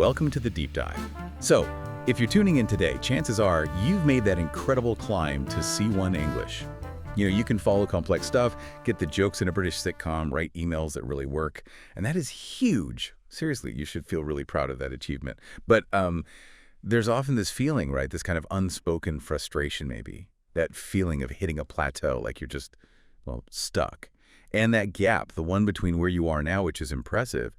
welcome to the Deep Dive. So, if you're tuning in today, chances are you've made that incredible climb to C1 English. You can follow complex stuff, get the jokes in a British sitcom, write emails that really work, and that is huge. Seriously, you should feel really proud of that achievement. But there's often this feeling, right, this kind of unspoken frustration maybe, that feeling of hitting a plateau, like you're just, well, stuck. And that gap, the one between where you are now, which is impressive,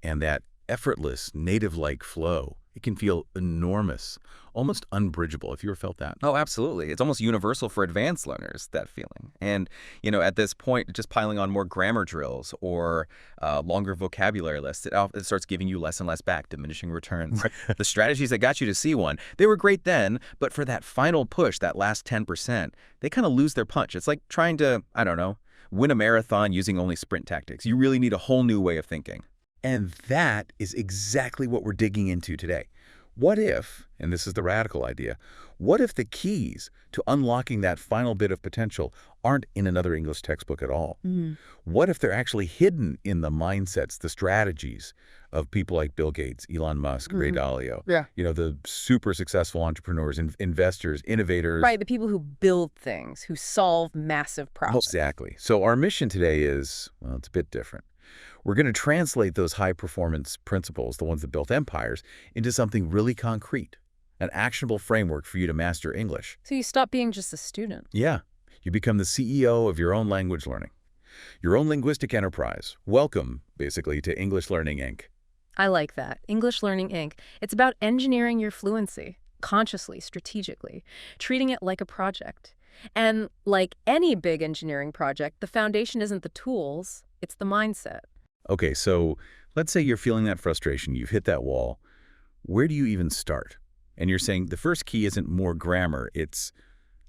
and that effortless, native-like flow, it can feel enormous, almost unbridgeable. Have you ever felt that? Oh, absolutely. It's almost universal for advanced learners, that feeling. And, at this point, just piling on more grammar drills or longer vocabulary lists, it starts giving you less and less back, diminishing returns. Right. The strategies that got you to C1, they were great then, but for that final push, that last 10%, they kind of lose their punch. It's like trying to, win a marathon using only sprint tactics. You really need a whole new way of thinking. And that is exactly what we're digging into today. What if, and this is the radical idea, what if the keys to unlocking that final bit of potential aren't in another English textbook at all? What if they're actually hidden in the mindsets, the strategies of people like Bill Gates, Elon Musk, Ray Dalio, the super successful entrepreneurs, investors, innovators. Right, the people who build things, who solve massive problems. Exactly. So our mission today is, well, it's a bit different. We're going to translate those high-performance principles, the ones that built empires, into something really concrete, an actionable framework for you to master English. So you stop being just a student. Yeah. You become the CEO of your own language learning, your own linguistic enterprise. Welcome, basically, to English Learning, Inc. I like that. English Learning, Inc. It's about engineering your fluency, consciously, strategically, treating it like a project. And like any big engineering project, the foundation isn't the tools, it's the mindset. Okay, so let's say you're feeling that frustration, you've hit that wall. Where do you even start? And you're saying the first key isn't more grammar, it's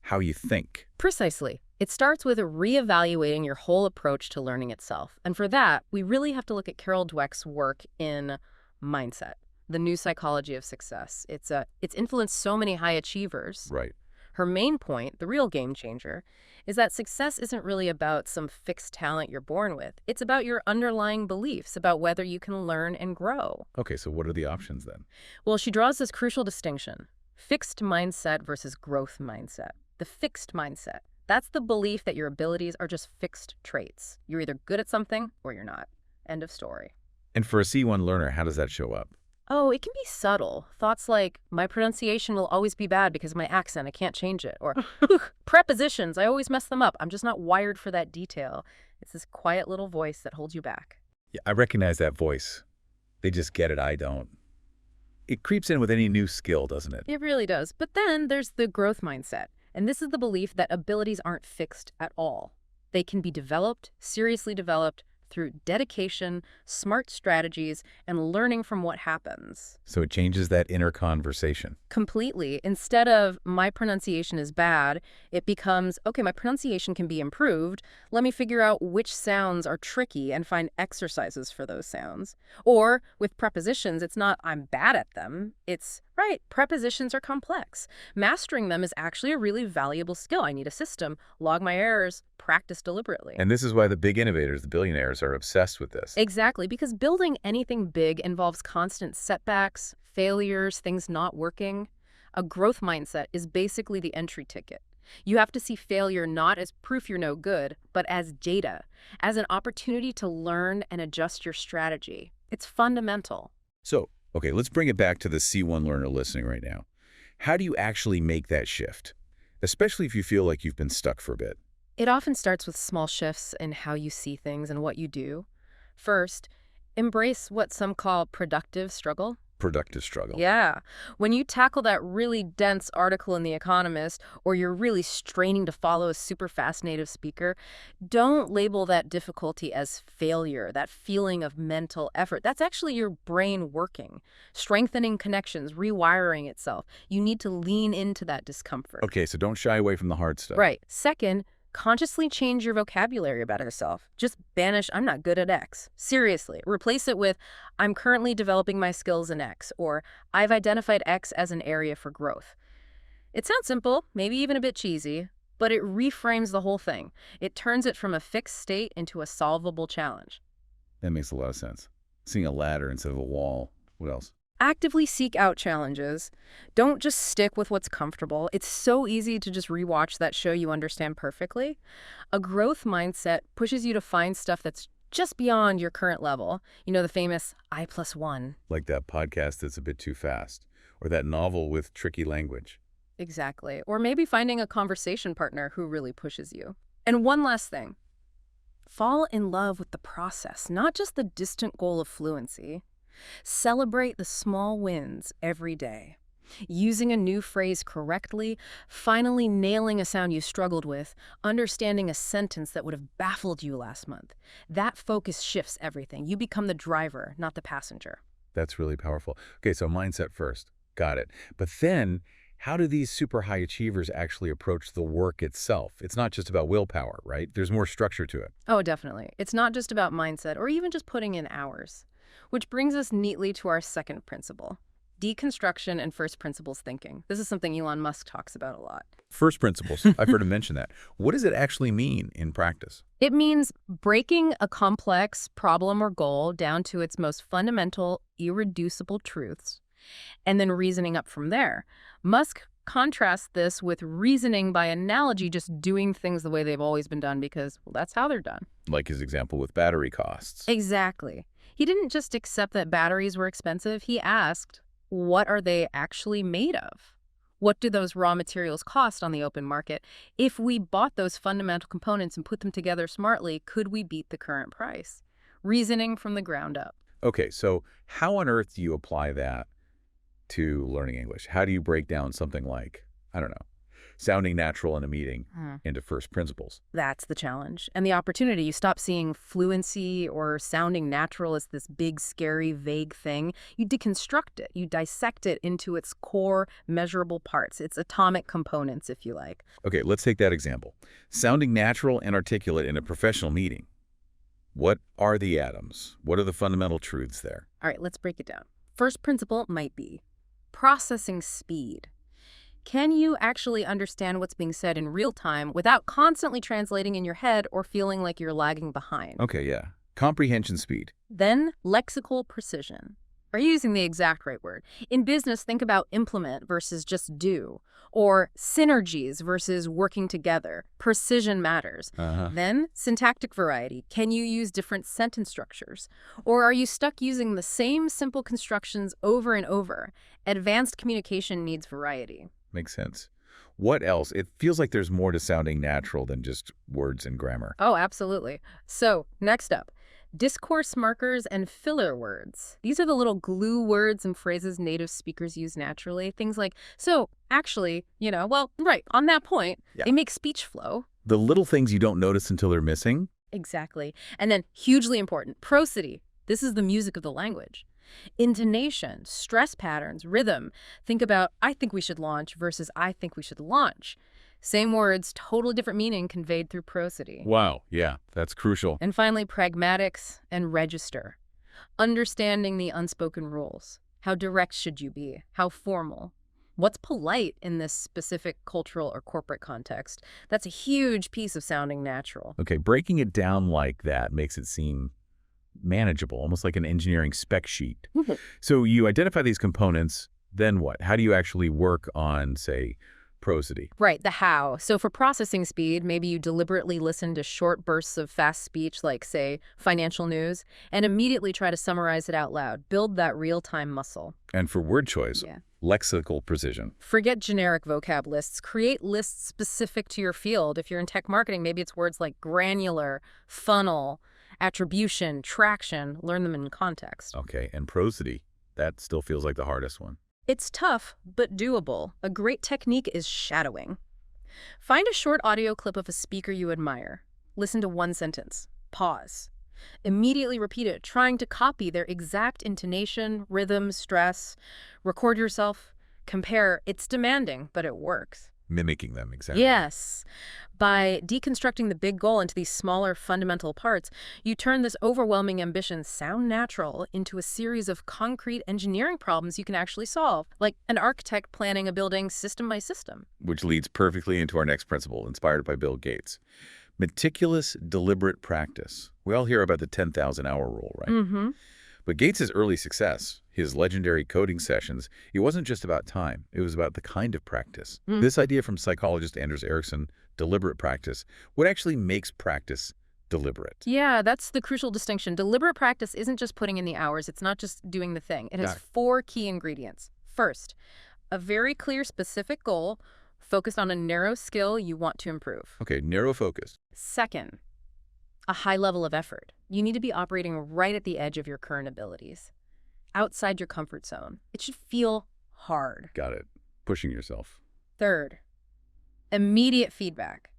how you think. Precisely. It starts with reevaluating your whole approach to learning itself. And for that, we really have to look at Carol Dweck's work in Mindset, the new psychology of success. It's influenced so many high achievers. Right. Her main point, the real game changer, is that success isn't really about some fixed talent you're born with. It's about your underlying beliefs about whether you can learn and grow. Okay, so what are the options then? Well, she draws this crucial distinction: fixed mindset versus growth mindset. The fixed mindset, that's the belief that your abilities are just fixed traits. You're either good at something or you're not. End of story. And for a C1 learner, how does that show up? Oh, it can be subtle. Thoughts like, my pronunciation will always be bad because of my accent, I can't change it. Or, prepositions, I always mess them up. I'm just not wired for that detail. It's this quiet little voice that holds you back. Yeah, I recognize that voice. They just get it, I don't. It creeps in with any new skill, doesn't it? It really does. But then there's the growth mindset. And this is the belief that abilities aren't fixed at all. They can be developed, seriously developed, through dedication, smart strategies, and learning from what happens. So it changes that inner conversation. Completely. Instead of, my pronunciation is bad, it becomes, okay, my pronunciation can be improved. Let me figure out which sounds are tricky and find exercises for those sounds. Or with prepositions, it's not, I'm bad at them. It's, right, prepositions are complex. Mastering them is actually a really valuable skill. I need a system, log my errors, practice deliberately. And this is why the big innovators, the billionaires, are obsessed with this. Exactly, because building anything big involves constant setbacks, failures, things not working. A growth mindset is basically the entry ticket. You have to see failure not as proof you're no good, but as data, as an opportunity to learn and adjust your strategy. It's fundamental. So, okay, let's bring it back to the C1 learner listening right now. How do you actually make that shift? Especially if you feel like you've been stuck for a bit. It often starts with small shifts in how you see things and what you do. First, embrace what some call productive struggle. Productive struggle. Yeah. When you tackle that really dense article in The Economist, or you're really straining to follow a super fast native speaker, don't label that difficulty as failure, that feeling of mental effort. That's actually your brain working, strengthening connections, rewiring itself. You need to lean into that discomfort. Okay, so don't shy away from the hard stuff. Right. Second, consciously change your vocabulary about yourself. Just banish, I'm not good at X. Seriously. Replace it with, I'm currently developing my skills in X, or I've identified X as an area for growth. It sounds simple, maybe even a bit cheesy, but it reframes the whole thing. It turns it from a fixed state into a solvable challenge. That makes a lot of sense. Seeing a ladder instead of a wall. What else? Actively seek out challenges. Don't just stick with what's comfortable. It's so easy to just rewatch that show you understand perfectly. A growth mindset pushes you to find stuff that's just beyond your current level. You know, the famous I+1. Like that podcast that's a bit too fast, or that novel with tricky language. Exactly. Or maybe finding a conversation partner who really pushes you. And one last thing. Fall in love with the process, not just the distant goal of fluency. Celebrate the small wins every day. Using a new phrase correctly, finally nailing a sound you struggled with, understanding a sentence that would have baffled you last month. That focus shifts everything. You become the driver, not the passenger. That's really powerful. Okay, so mindset first. Got it. But then, how do these super high achievers actually approach the work itself? It's not just about willpower, right? There's more structure to it. Oh, definitely. It's not just about mindset or even just putting in hours. Which brings us neatly to our second principle, deconstruction and first principles thinking. This is something Elon Musk talks about a lot. First principles. I've heard him mention that. What does it actually mean in practice? It means breaking a complex problem or goal down to its most fundamental, irreducible truths, and then reasoning up from there. Musk contrasts this with reasoning by analogy, just doing things the way they've always been done because, well, that's how they're done. Like his example with battery costs. Exactly. He didn't just accept that batteries were expensive. He asked, what are they actually made of? What do those raw materials cost on the open market? If we bought those fundamental components and put them together smartly, could we beat the current price? Reasoning from the ground up. Okay, so how on earth do you apply that to learning English? How do you break down something like, I don't know, sounding natural in a meeting into first principles? That's the challenge. And the opportunity. You stop seeing fluency or sounding natural as this big, scary, vague thing. You deconstruct it. You dissect it into its core, measurable parts, its atomic components, if you like. Okay, let's take that example. Sounding natural and articulate in a professional meeting. What are the atoms? What are the fundamental truths there? All right, let's break it down. First principle might be processing speed. Can you actually understand what's being said in real time without constantly translating in your head or feeling like you're lagging behind? Okay, yeah. Comprehension speed. Then, lexical precision. Are you using the exact right word? In business, think about implement versus just do, or synergies versus working together. Precision matters. Then, syntactic variety. Can you use different sentence structures? Or are you stuck using the same simple constructions over and over? Advanced communication needs variety. Makes sense. What else? It feels like there's more to sounding natural than just words and grammar. Oh, absolutely. So, next up, discourse markers and filler words. These are the little glue words and phrases native speakers use naturally. Things like, so, actually, well, right, on that point, they make speech flow. The little things you don't notice until they're missing? Exactly. And then, hugely important, prosody. This is the music of the language. Intonation, stress patterns, rhythm. Think about, I think we should launch versus I think we should launch. Same words, totally different meaning conveyed through prosody. Wow, yeah, that's crucial. And finally, pragmatics and register. Understanding the unspoken rules. How direct should you be? How formal? What's polite in this specific cultural or corporate context? That's a huge piece of sounding natural. Okay, breaking it down like that makes it seem manageable, almost like an engineering spec sheet. So you identify these components, then what? How do you actually work on, say, prosody? Right, the how. So for processing speed, maybe you deliberately listen to short bursts of fast speech, like, say, financial news, and immediately try to summarize it out loud. Build that real-time muscle. And for word choice, lexical precision. Forget generic vocab lists. Create lists specific to your field. If you're in tech marketing, maybe it's words like granular, funnel, attribution, traction. Learn them in context. Okay, and prosody, that still feels like the hardest one. It's tough, but doable. A great technique is shadowing. Find a short audio clip of a speaker you admire. Listen to one sentence. Pause. Immediately repeat it, trying to copy their exact intonation, rhythm, stress. Record yourself. Compare. It's demanding, but it works. Mimicking them, exactly. Yes. By deconstructing the big goal into these smaller fundamental parts, you turn this overwhelming ambition, sound natural, into a series of concrete engineering problems you can actually solve, like an architect planning a building system by system. Which leads perfectly into our next principle, inspired by Bill Gates. Meticulous, deliberate practice. We all hear about the 10,000-hour rule, right? But Gates's early success, his legendary coding sessions, it wasn't just about time. It was about the kind of practice. This idea from psychologist Anders Ericsson, deliberate practice, what actually makes practice deliberate? Yeah, that's the crucial distinction. Deliberate practice isn't just putting in the hours. It's not just doing the thing. It has 4 key ingredients. First, a very clear, specific goal focused on a narrow skill you want to improve. Okay, narrow focus. Second, a high level of effort. You need to be operating right at the edge of your current abilities, outside your comfort zone. It should feel hard. Got it. Pushing yourself. Third, immediate feedback.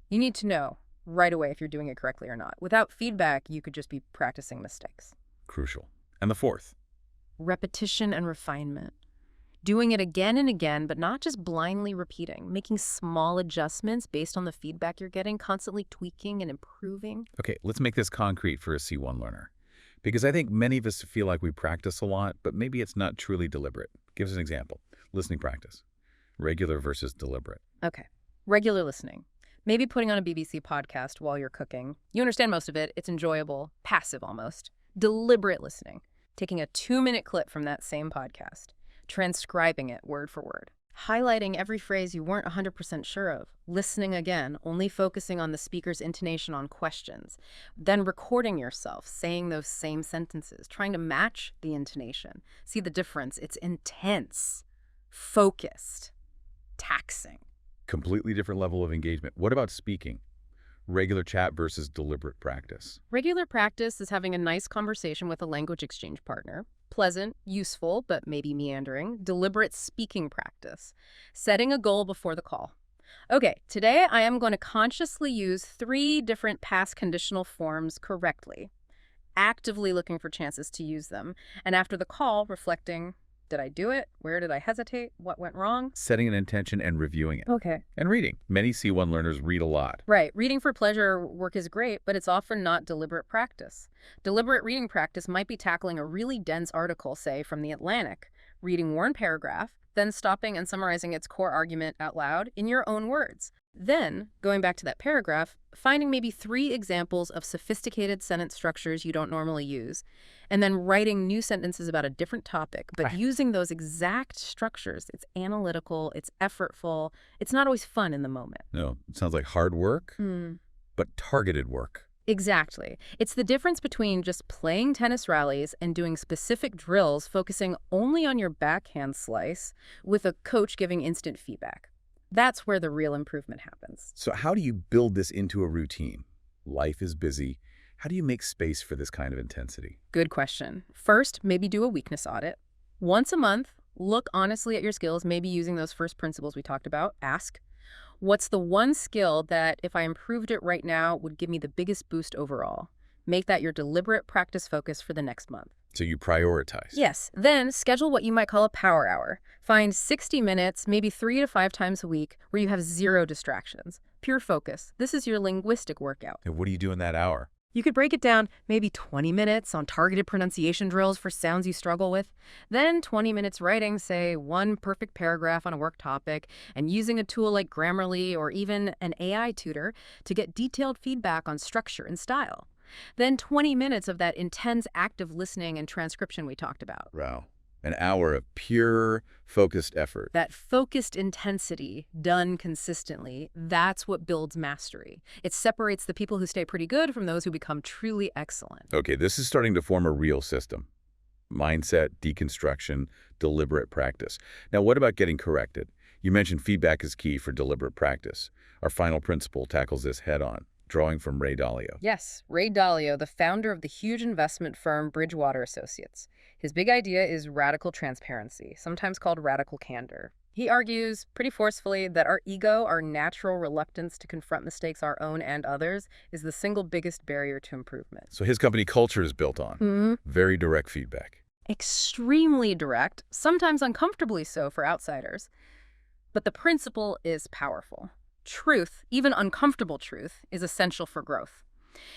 You need to know right away if you're doing it correctly or not. Without feedback, you could just be practicing mistakes. Crucial. And the fourth? Repetition and refinement. Doing it again and again, but not just blindly repeating, making small adjustments based on the feedback you're getting, constantly tweaking and improving. Okay, let's make this concrete for a C1 learner. Because I think many of us feel like we practice a lot, but maybe it's not truly deliberate. Give us an example. Listening practice. Regular versus deliberate. Okay. Regular listening. Maybe putting on a BBC podcast while you're cooking. You understand most of it. It's enjoyable, passive almost. Deliberate listening. Taking a 2-minute clip from that same podcast. Transcribing it word for word. Highlighting every phrase you weren't 100% sure of. Listening again, only focusing on the speaker's intonation on questions. Then recording yourself, saying those same sentences, trying to match the intonation. See the difference. It's intense, focused, taxing. Completely different level of engagement. What about speaking? Regular chat versus deliberate practice. Regular practice is having a nice conversation with a language exchange partner. Pleasant, useful, but maybe meandering. Deliberate speaking practice. Setting a goal before the call. Okay, today I am going to consciously use 3 different past conditional forms correctly. Actively looking for chances to use them. And after the call, reflecting, did I do it? Where did I hesitate? What went wrong? Setting an intention and reviewing it. Okay. And reading. Many C1 learners read a lot. Right. Reading for pleasure work is great, but it's often not deliberate practice. Deliberate reading practice might be tackling a really dense article, say, from The Atlantic, reading one paragraph, then stopping and summarizing its core argument out loud in your own words. Then, going back to that paragraph, finding maybe 3 examples of sophisticated sentence structures you don't normally use, and then writing new sentences about a different topic, but using those exact structures. It's analytical, it's effortful, it's not always fun in the moment. No, it sounds like hard work, but targeted work. Exactly. It's the difference between just playing tennis rallies and doing specific drills focusing only on your backhand slice with a coach giving instant feedback. That's where the real improvement happens. So how do you build this into a routine? Life is busy. How do you make space for this kind of intensity? Good question. First, maybe do a weakness audit. Once a month, look honestly at your skills, maybe using those first principles we talked about. Ask, what's the one skill that if I improved it right now would give me the biggest boost overall? Make that your deliberate practice focus for the next month. So you prioritize. Yes. Then schedule what you might call a power hour. Find 60 minutes, maybe 3 to 5 times a week, where you have 0 distractions. Pure focus. This is your linguistic workout. And what do you do in that hour? You could break it down maybe 20 minutes on targeted pronunciation drills for sounds you struggle with. Then 20 minutes writing, say, 1 perfect paragraph on a work topic, and using a tool like Grammarly or even an AI tutor to get detailed feedback on structure and style. Then 20 minutes of that intense active listening and transcription we talked about. Wow. An hour of pure, focused effort. That focused intensity, done consistently, that's what builds mastery. It separates the people who stay pretty good from those who become truly excellent. Okay, this is starting to form a real system. Mindset, deconstruction, deliberate practice. Now, what about getting corrected? You mentioned feedback is key for deliberate practice. Our final principle tackles this head-on. Drawing from Ray Dalio. Yes, Ray Dalio, the founder of the huge investment firm Bridgewater Associates. His big idea is radical transparency, sometimes called radical candor. He argues, pretty forcefully, that our ego, our natural reluctance to confront mistakes, our own and others, is the single biggest barrier to improvement. So his company culture is built on very direct feedback. Extremely direct, sometimes uncomfortably so for outsiders. But the principle is powerful. Truth, even uncomfortable truth, is essential for growth.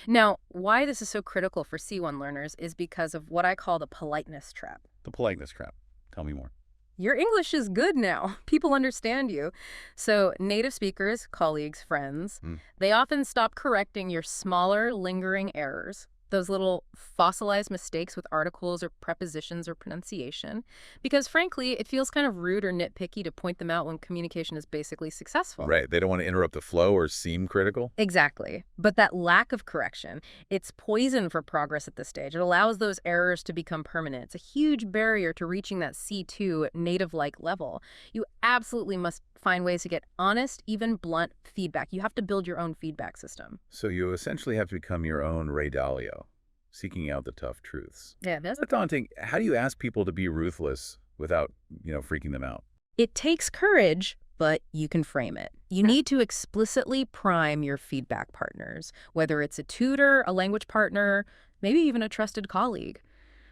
Now, why this is so critical for C1 learners is because of what I call the politeness trap. The politeness trap. Tell me more. Your English is good now. People understand you. So native speakers, colleagues, friends, they often stop correcting your smaller, lingering errors. those little fossilized mistakes with articles or prepositions or pronunciation, because frankly, it feels kind of rude or nitpicky to point them out when communication is basically successful. Right. They don't want to interrupt the flow or seem critical. Exactly. But that lack of correction, it's poison for progress at this stage. It allows those errors to become permanent. It's a huge barrier to reaching that C2 native-like level. You absolutely must find ways to get honest, even blunt feedback. You have to build your own feedback system. So you essentially have to become your own Ray Dalio, seeking out the tough truths. Yeah, that's That's daunting. How do you ask people to be ruthless without, freaking them out? It takes courage, but you can frame it. You need to explicitly prime your feedback partners, whether it's a tutor, a language partner, maybe even a trusted colleague.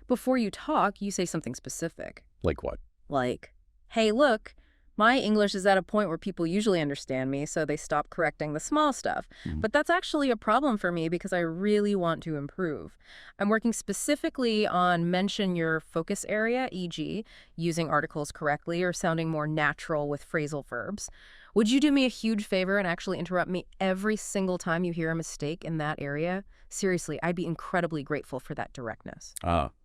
Before you talk, you say something specific. Like what? Like, hey, look, my English is at a point where people usually understand me, so they stop correcting the small stuff. But that's actually a problem for me because I really want to improve. I'm working specifically on mention your focus area, e.g., using articles correctly or sounding more natural with phrasal verbs. Would you do me a huge favor and actually interrupt me every single time you hear a mistake in that area? Seriously, I'd be incredibly grateful for that directness.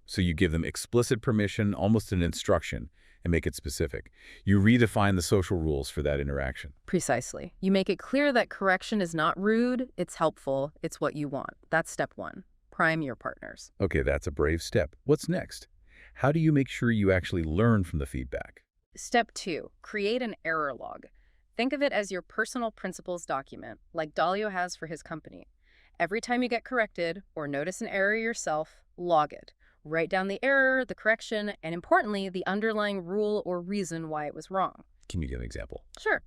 So you give them explicit permission, almost an instruction, and make it specific. You redefine the social rules for that interaction. Precisely. You make it clear that correction is not rude, it's helpful, it's what you want. That's step one. Prime your partners. Okay, that's a brave step. What's next? How do you make sure you actually learn from the feedback? Step two, create an error log. Think of it as your personal principles document, like Dalio has for his company. Every time you get corrected or notice an error yourself, log it. Write down the error, the correction, and importantly, the underlying rule or reason why it was wrong. Can you give an example? Sure.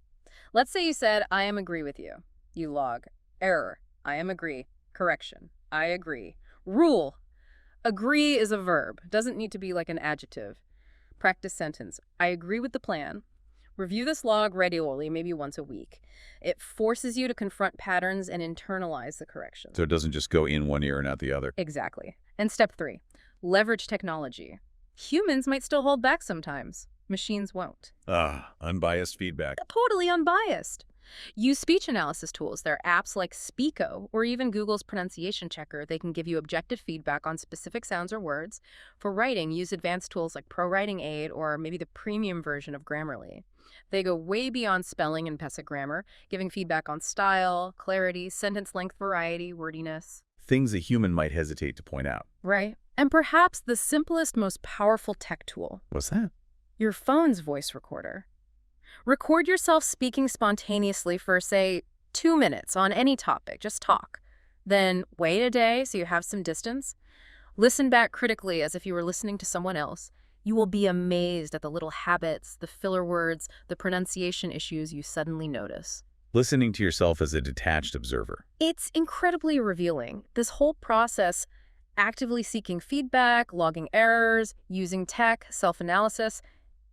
Let's say you said, I am agree with you. You log. Error. I am agree. Correction. I agree. Rule. Agree is a verb. Doesn't need to be like an adjective. Practice sentence. I agree with the plan. Review this log regularly, maybe once a week. It forces you to confront patterns and internalize the corrections. So it doesn't just go in one ear and out the other. Exactly. And step three, leverage technology. Humans might still hold back sometimes. Machines won't. Unbiased feedback. Totally unbiased. Use speech analysis tools. There are apps like Speako or even Google's pronunciation checker. They can give you objective feedback on specific sounds or words. For writing, use advanced tools like Pro Writing Aid or maybe the premium version of Grammarly. They go way beyond spelling and PESA grammar, giving feedback on style, clarity, sentence length variety, wordiness. Things a human might hesitate to point out. Right. And perhaps the simplest, most powerful tech tool. What's that? Your phone's voice recorder. Record yourself speaking spontaneously for, say, 2 minutes on any topic. Just talk. Then wait a day so you have some distance. Listen back critically as if you were listening to someone else. You will be amazed at the little habits, the filler words, the pronunciation issues you suddenly notice. Listening to yourself as a detached observer. It's incredibly revealing. This whole process, actively seeking feedback, logging errors, using tech, self-analysis,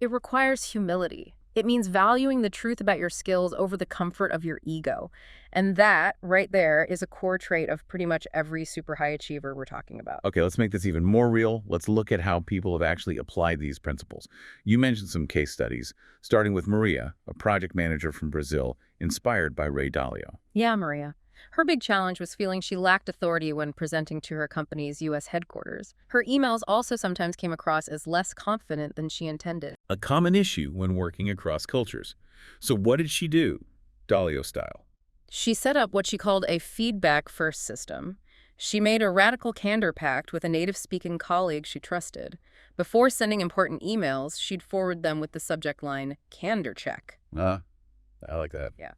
it requires humility. It means valuing the truth about your skills over the comfort of your ego. And that, right there, is a core trait of pretty much every super high achiever we're talking about. Okay, let's make this even more real. Let's look at how people have actually applied these principles. You mentioned some case studies, starting with Maria, a project manager from Brazil, inspired by Ray Dalio. Yeah, Maria. Her big challenge was feeling she lacked authority when presenting to her company's U.S. headquarters. Her emails also sometimes came across as less confident than she intended. A common issue when working across cultures. So what did she do, Dalio style? She set up what she called a feedback-first system. She made a radical candor pact with a native-speaking colleague she trusted. Before sending important emails, she'd forward them with the subject line, candor check. I like that. Yeah.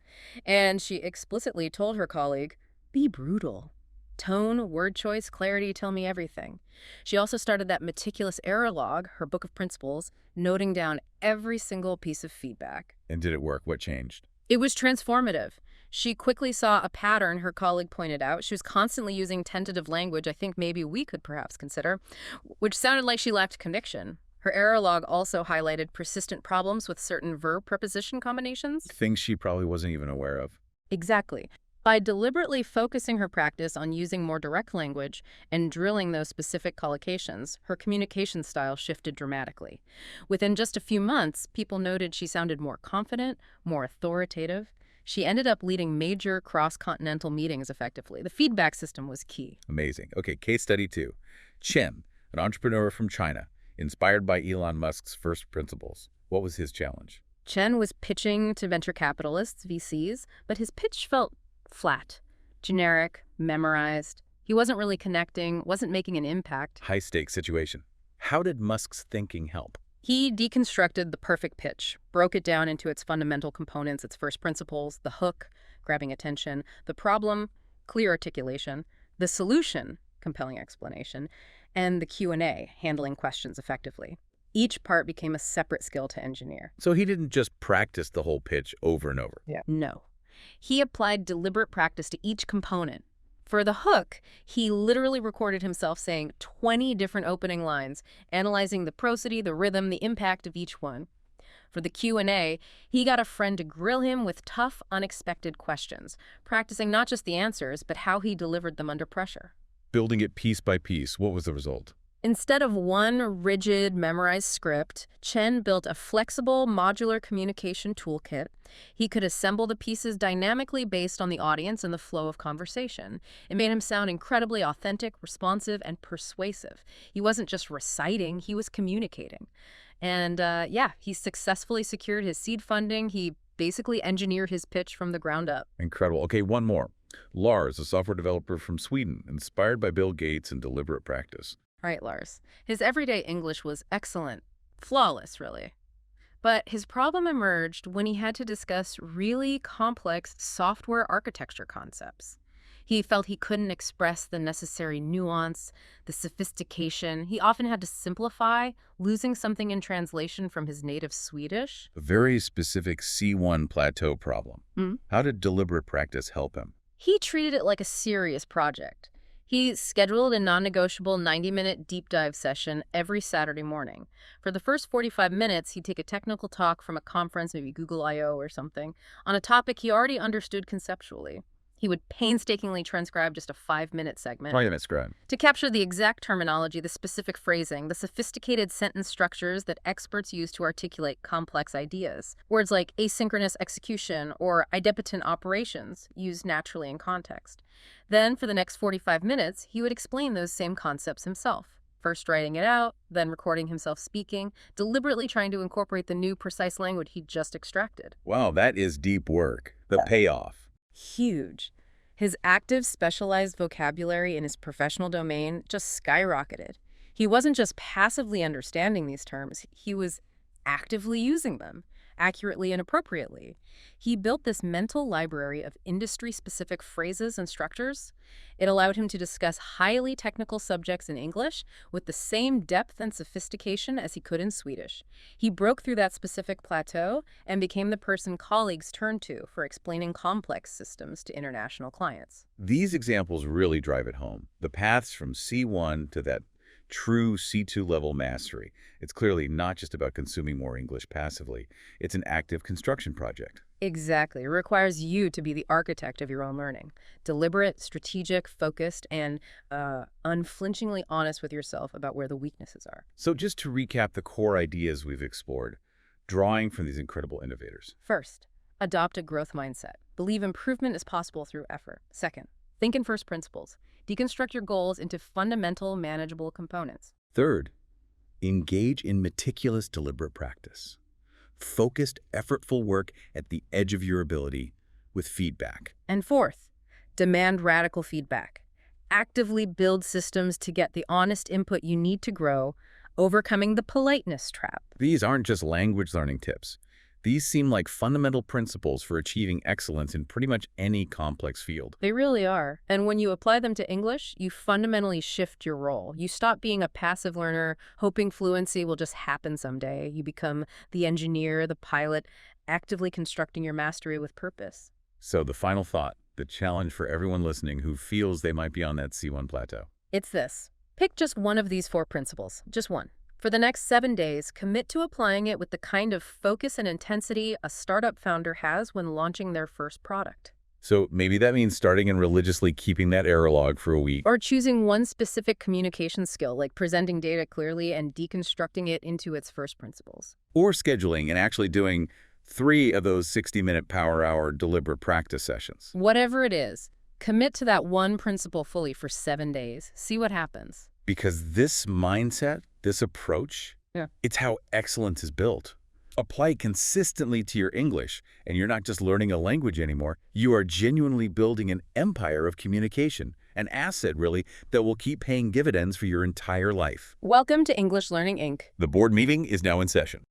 And she explicitly told her colleague, be brutal. Tone, word choice, clarity, tell me everything. She also started that meticulous error log, her book of principles, noting down every single piece of feedback. And did it work? What changed? It was transformative. She quickly saw a pattern her colleague pointed out. She was constantly using tentative language I think maybe we could perhaps consider, which sounded like she lacked conviction. Her error log also highlighted persistent problems with certain verb-preposition combinations. Things she probably wasn't even aware of. Exactly. By deliberately focusing her practice on using more direct language and drilling those specific collocations, her communication style shifted dramatically. Within just a few months, people noted she sounded more confident, more authoritative. She ended up leading major cross-continental meetings effectively. The feedback system was key. Amazing. Okay, case study 2. Chen, an entrepreneur from China, inspired by Elon Musk's first principles. What was his challenge? Chen was pitching to venture capitalists, VCs, but his pitch felt flat, generic, memorized. He wasn't really connecting, wasn't making an impact. High-stakes situation. How did Musk's thinking help? He deconstructed the perfect pitch, broke it down into its fundamental components, its first principles, the hook, grabbing attention, the problem, clear articulation, the solution, compelling explanation, and the Q&A, handling questions effectively. Each part became a separate skill to engineer. So he didn't just practice the whole pitch over and over. No. He applied deliberate practice to each component. For the hook, he literally recorded himself saying 20 different opening lines, analyzing the prosody, the rhythm, the impact of each one. For the Q&A, he got a friend to grill him with tough, unexpected questions, practicing not just the answers, but how he delivered them under pressure. Building it piece by piece, what was the result? Instead of one rigid, memorized script, Chen built a flexible, modular communication toolkit. He could assemble the pieces dynamically based on the audience and the flow of conversation. It made him sound incredibly authentic, responsive, and persuasive. He wasn't just reciting, he was communicating. And he successfully secured his seed funding. He basically engineered his pitch from the ground up. Incredible. Okay, one more. Lars, a software developer from Sweden, inspired by Bill Gates and deliberate practice. Right, Lars. His everyday English was excellent. Flawless, really. But his problem emerged when he had to discuss really complex software architecture concepts. He felt he couldn't express the necessary nuance, the sophistication. He often had to simplify, losing something in translation from his native Swedish. A very specific C1 plateau problem. Hmm? How did deliberate practice help him? He treated it like a serious project. He scheduled a non-negotiable 90-minute deep dive session every Saturday morning. For the first 45 minutes, he'd take a technical talk from a conference, maybe Google I/O or something, on a topic he already understood conceptually. He would painstakingly transcribe just a 5-minute segment to capture the exact terminology, the specific phrasing, the sophisticated sentence structures that experts use to articulate complex ideas. Words like asynchronous execution or idempotent operations used naturally in context. Then, for the next 45 minutes, he would explain those same concepts himself, first writing it out, then recording himself speaking, deliberately trying to incorporate the new precise language he'd just extracted. Wow, that is deep work. The payoff. Huge. His active, specialized vocabulary in his professional domain just skyrocketed. He wasn't just passively understanding these terms, he was actively using them, accurately and appropriately. He built this mental library of industry-specific phrases and structures. It allowed him to discuss highly technical subjects in English with the same depth and sophistication as he could in Swedish. He broke through that specific plateau and became the person colleagues turned to for explaining complex systems to international clients. These examples really drive it home. The paths from C1 to that true C2 level mastery. It's clearly not just about consuming more English passively. It's an active construction project. Exactly. It requires you to be the architect of your own learning. Deliberate, strategic, focused, and unflinchingly honest with yourself about where the weaknesses are. So just to recap the core ideas we've explored, drawing from these incredible innovators. First, adopt a growth mindset. Believe improvement is possible through effort. Second, think in first principles. Deconstruct your goals into fundamental, manageable components. Third, engage in meticulous, deliberate practice. Focused, effortful work at the edge of your ability with feedback. And fourth, demand radical feedback. Actively build systems to get the honest input you need to grow, overcoming the politeness trap. These aren't just language learning tips. These seem like fundamental principles for achieving excellence in pretty much any complex field. They really are. And when you apply them to English, you fundamentally shift your role. You stop being a passive learner, hoping fluency will just happen someday. You become the engineer, the pilot, actively constructing your mastery with purpose. So the final thought, the challenge for everyone listening who feels they might be on that C1 plateau. It's this. Pick just one of these 4 principles, just one. For the next 7 days, commit to applying it with the kind of focus and intensity a startup founder has when launching their first product. So maybe that means starting and religiously keeping that error log for a week. Or choosing one specific communication skill, like presenting data clearly and deconstructing it into its first principles. Or scheduling and actually doing 3 of those 60-minute power hour deliberate practice sessions. Whatever it is, commit to that one principle fully for 7 days. See what happens. Because this mindset, this approach, it's how excellence is built. Apply it consistently to your English, and you're not just learning a language anymore. You are genuinely building an empire of communication, an asset, really, that will keep paying dividends for your entire life. Welcome to English Learning, Inc. The board meeting is now in session.